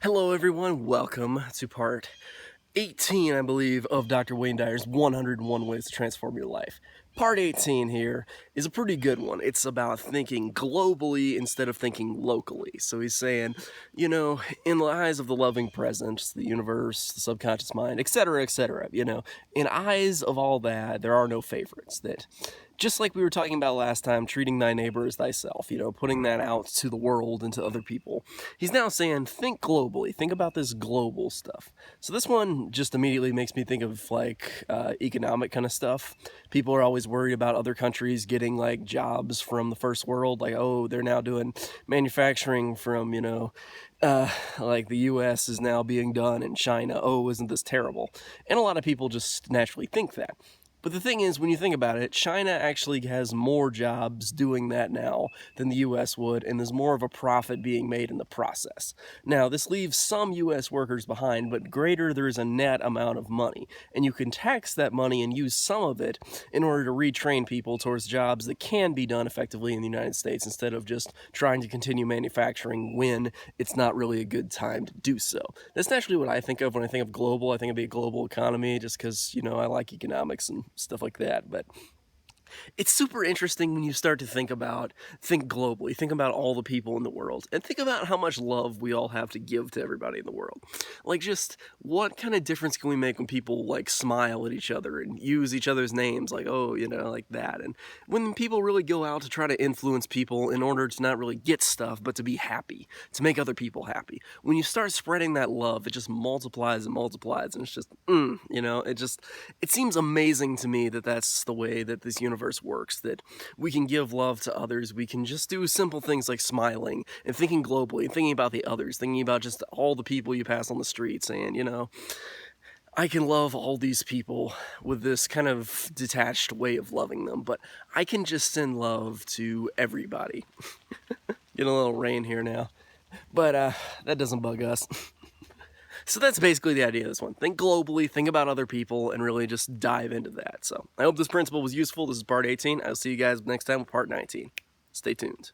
Hello everyone, welcome to part 18, I believe, of Dr. Wayne Dyer's 101 Ways to Transform Your Life. Part 18 here is a pretty good one. It's about thinking globally instead of thinking locally. So he's saying, in the eyes of the loving present, the universe, the subconscious mind, etc., in eyes of all that, there are no favorites. That just like we were talking about last time, treating thy neighbor as thyself, putting that out to the world and to other people. He's now saying, think globally. Think about this global stuff. So this one just immediately makes me think of economic kind of stuff. People are always worried about other countries getting like jobs from the first world. Like, oh, they're now doing manufacturing from, like the US is now being done in China. Oh, isn't this terrible? And a lot of people just naturally think that. But the thing is, when you think about it, China actually has more jobs doing that now than the US would, and there's more of a profit being made in the process. Now, this leaves some US workers behind, but greater there is a net amount of money, and you can tax that money and use some of it in order to retrain people towards jobs that can be done effectively in the United States instead of just trying to continue manufacturing when it's not really a good time to do so. That's naturally what I think of when I think of global. I think of a global economy just because, I like economics and stuff like that, but it's super interesting when you start to think globally, think about all the people in the world, and think about how much love we all have to give to everybody in the world. Like, just what kind of difference can we make when people like smile at each other and use each other's names, like, oh, like that. And when people really go out to try to influence people in order to not really get stuff, but to be happy, to make other people happy. When you start spreading that love, it just multiplies and multiplies, and it's just, it seems amazing to me that that's the way that this universe works, that we can give love to others. We can just do simple things like smiling and thinking globally and thinking about the others, thinking about just all the people you pass on the street, saying, I can love all these people with this kind of detached way of loving them, but I can just send love to everybody. Getting a little rain here now, but that doesn't bug us. So that's basically the idea of this one. Think globally, think about other people, and really just dive into that. So I hope this principle was useful. This is part 18. I'll see you guys next time with part 19. Stay tuned.